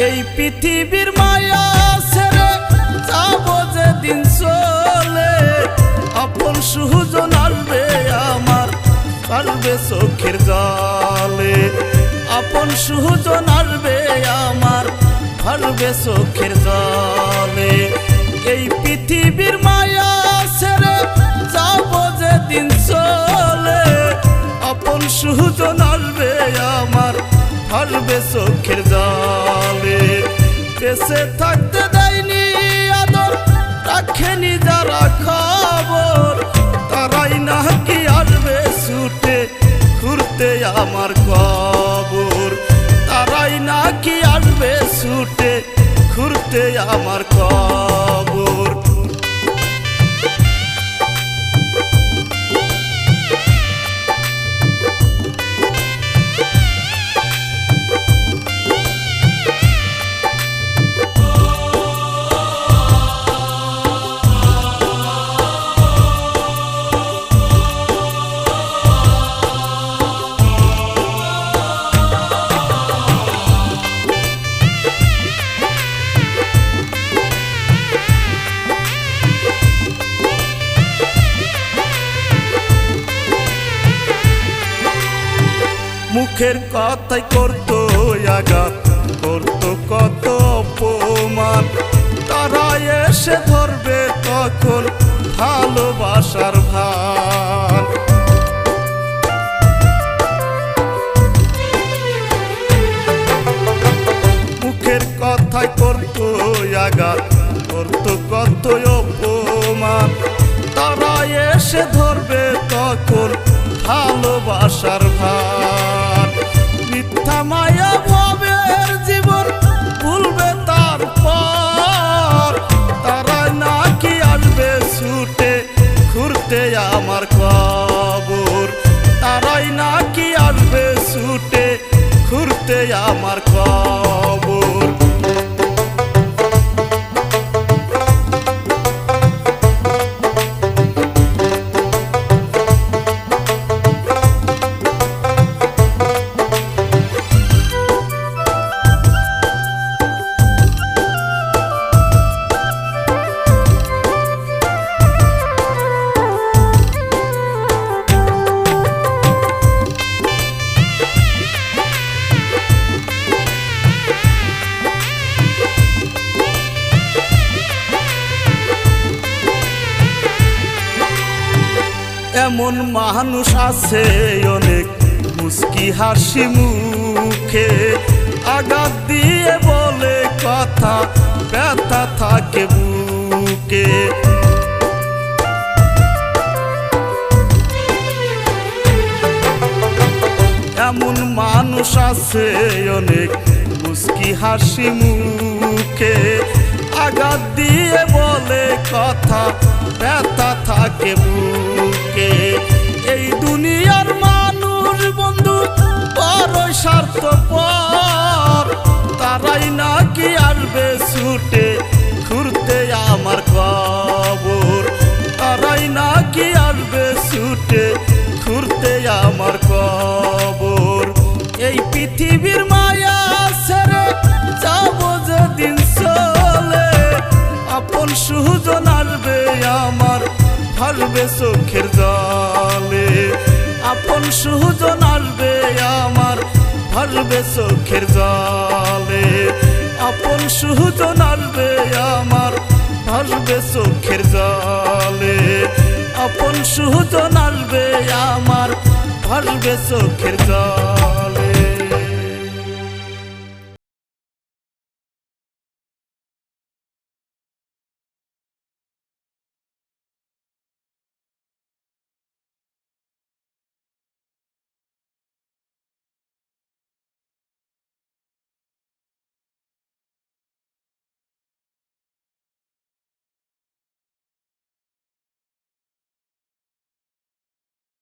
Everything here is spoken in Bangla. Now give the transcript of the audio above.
এই পৃথিবীর মায়া ছেড়ে যাব যেদিন চলে, আপন সুজন আসবে আমার পারবে চোখের জলে, আপন সুজন আসবে আমার পারবে চোখের জলে। এই পৃথিবীর মায়া ছেড়ে যাব যেদিন চলে, আপন সুজন আসবে আমার পারবে চোখের জলে। বেঁচে থাকতে দেয়নি আদর, রাখেনি যারা খবর, তারাই নাকি আসবে ছুটে ঘুরতে আমার কবর, তারাই নাকি আসবে ছুটে ঘুরতে আমার কবর। মুখের কথাই করতো আঘাত, করতো কত অপমান, তারা এসে ধরবে তখন ভালোবাসার ভান। মুখের কথাই করতো আঘাত, করতো কত অপমান, তারা এসে ধরবে তখন ভালোবাসার ভান। মিথ্যা মায়া ভাবের জীবন ভুলবে তারপর, তারা নাকি আসবে ছুটে ঘুরতে আমার কবর, তারাই নাকি আসবে ছুটে ঘুরতে আমার কবর। এমন মানুষ আছে অনেক মুস্কি হাসি মুখে, আঘাত দিয়ে বলে কথা ব্যথা থাকে বুকে। এমন মানুষ আছে অনেক মুস্কি হাসি মুখে, আঘাত দিয়ে বলে কথা ব্যথা থাকে বুকে। এই দুনিয়ার মানুষ বন্ধু বড় স্বার্থপর, তারাই নাকি আসবে ছুটে ঘুরতে আমার কবর, তারাই নাকি আসবে ছুটে ঘুরতে আমার কবর। এই পৃথিবীর মায়া ছেড়ে যাব যেদিন চলে, আপন সুজন আসবে আমার ভাসবে চোখের জলে, আপন সুজন আসবে আমার ভাসবে চোখের জলে, আপন সুজন আসবে আমার ভাসবে চোখের জলে, আপন সুজন আসবে আমার ভাসবে চোখের জলে।